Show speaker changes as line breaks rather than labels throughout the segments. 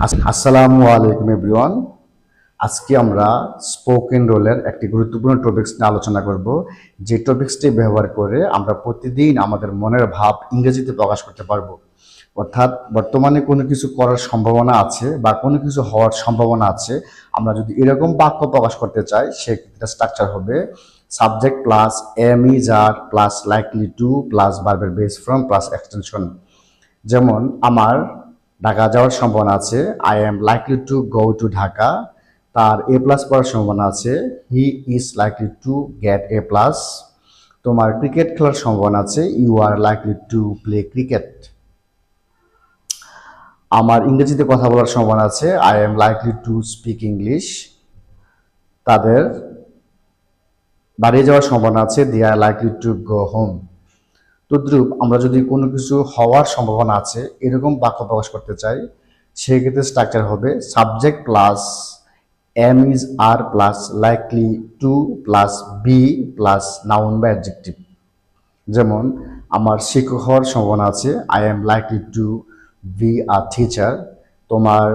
আসসালামু আলাইকুম এভরিওয়ান। আজকে আমরা স্পোকেন রোলের একটি গুরুত্বপূর্ণ টপিকস নিয়ে আলোচনা করব, যে টপিকসটি ব্যবহার করে আমরা প্রতিদিন আমাদের মনের ভাব ইংরেজিতে প্রকাশ করতে পারবো। অর্থাৎ বর্তমানে কোনো কিছু করার সম্ভাবনা আছে বা কোনো কিছু হওয়ার সম্ভাবনা আছে, আমরা যদি এরকম বাক্য প্রকাশ করতে চাই সেক্ষেত্রে স্ট্রাকচার হবে subject plus am is are plus likely to plus ভার্বের বেস ফর্ম প্লাস এক্সটেনশন। যেমন আমার ঢাকা যাওয়ার সম্ভাবনা আছে, I am likely to go to Dhaka. তার এ প্লাস পাওয়ার সম্ভাবনা আছে, he is likely to get A plus. তোমার ক্রিকেট খেলার সম্ভাবনা আছে, you are likely to play cricket. আমার ইংরেজিতে কথা বলার সম্ভাবনা আছে, I am likely to speak English. তাদের বাড়ি যাওয়ার সম্ভাবনা আছে, they are likely to go home. তদ্রূপ আমরা যদি কোনো কিছু হওয়ার সম্ভাবনা আছে এরকম বাক্য প্রকাশ করতে চাই, সেক্ষেত্রে স্ট্রাকচার হবে subject plus am is are plus likely to plus be plus noun বা অ্যাডজেক্টিভ। যেমন আমার শিক্ষক হওয়ার সম্ভাবনা আছে, I am likely to be a teacher. তোমার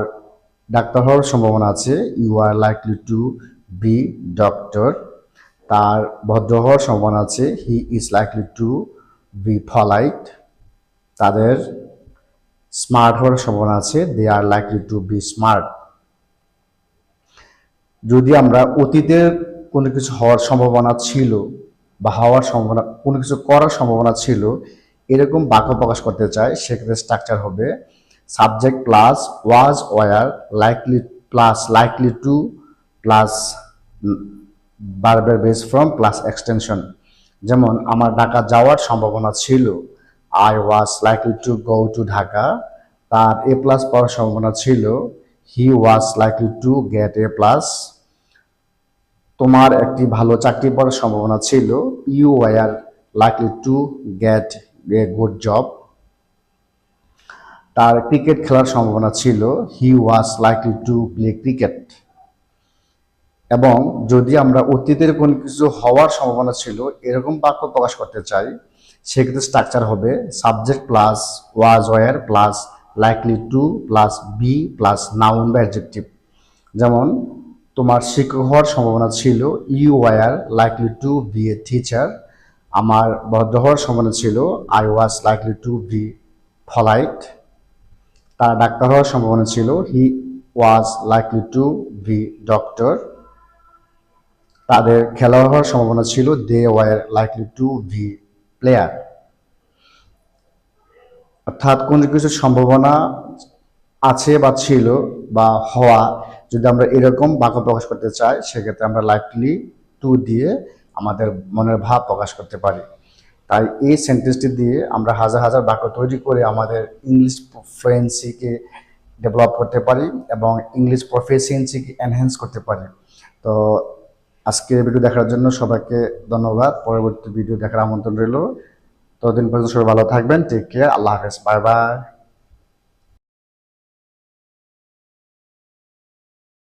ডাক্তার হওয়ার সম্ভাবনা আছে, you are likely to be doctor. তার ভদ্র হওয়ার সম্ভাবনা আছে, he is likely to be polite. তাদের স্মার্ট হওয়ার সম্ভাবনা আছে, they are likely to be smart. যদি আমরা অতীতের কোনো কিছু হওয়ার সম্ভাবনা ছিল বা হওয়ার সম্ভাবনা কোনো কিছু করার সম্ভাবনা ছিল এরকম বাক্য প্রকাশ করতে চাই, সেক্ষেত্রে স্ট্রাকচার হবে subject plus was were likely plus likely to plus ভার্বের বেস ফর্ম প্লাস এক্সটেনশন। যেমন আমার ঢাকা যাওয়ার সম্ভাবনা ছিল, I was likely to go to Dhaka. তার এ প্লাস পাওয়ার সম্ভাবনা ছিল, he was likely to get A plus. তোমার একটি ভালো চাকরি পাওয়ার সম্ভাবনা ছিল, you were likely to get a good job. তার ক্রিকেট খেলার সম্ভাবনা ছিল, he was likely to play cricket. এবং যদি আমরা অতীতের কোনো কিছু হওয়ার সম্ভাবনা ছিল এরকম বাক্য প্রকাশ করতে চাই, সেক্ষেত্রে স্ট্রাকচার হবে subject plus was were plus likely to plus be plus noun বা অ্যাডজেক্টিভ। যেমন তোমার শিক্ষক হওয়ার সম্ভাবনা ছিল, you were likely to be a teacher. আমার ভদ্র হওয়ার সম্ভাবনা ছিল, I was likely to be polite. তার ডাক্তার হওয়ার সম্ভাবনা ছিল, he was likely to be doctor. তাদের খেলোয়াড় হওয়ার সম্ভাবনা ছিল, they were likely to be player. অর্থাৎ কোনো কিছুর সম্ভাবনা আছে বা ছিল বা হওয়া যদি আমরা এরকম বাক্য প্রকাশ করতে চাই, সেক্ষেত্রে আমরা লাইকলি টু দিয়ে আমাদের মনের ভাব প্রকাশ করতে পারি। তাই এই সেন্টেন্সটি দিয়ে আমরা হাজার হাজার বাক্য তৈরি করে আমাদের ইংলিশ ফ্লুয়েন্সিকে ডেভেলপ করতে পারি এবং ইংলিশ প্রফিসিয়েন্সিকে এনহ্যান্স করতে পারি। তো আজকের ভিডিও দেখার জন্য সবাইকে ধন্যবাদ। পরবর্তী ভিডিও দেখার আমন্ত্রণ রইল। ততদিন পর্যন্ত সবাই ভালো থাকবেন। Take care. আল্লাহ হাফেজ। Bye by.